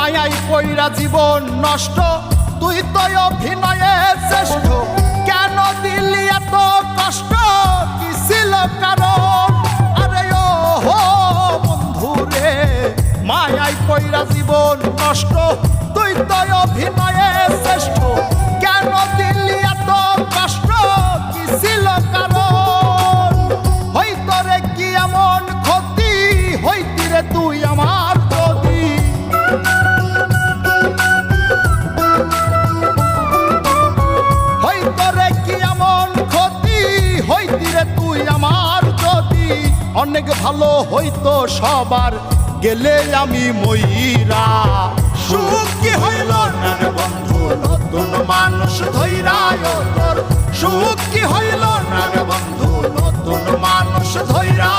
মায়াই কইরা জীবন নষ্ট, তুই তো অভিনয়ে শ্রেষ্ঠ। কেন দিলি এত কষ্ট, কি ছিল কারণ? আরে ও হো বন্ধু রে, মায়াই কইরা জীবন নষ্ট, তুই তো অভিনয়ে শ্রেষ্ঠ। কেন দিলি এত কষ্ট, কি ছিল কারণ? হইতো রে কি এমন ক্ষতি, হইতি রে তুই আমার যদি। হইতো রে কি এমন ক্ষতি, হইতি রে তুই আমার যদি। অনেক ভালো হইতো সবার, গেলে আমি ময়রা। সুখ কি হইল না রে বন্ধু, নতুন মানুষ ধইরা তোর। সুখ কি হইল না রে বন্ধু, নতুন মানুষ ধইরা।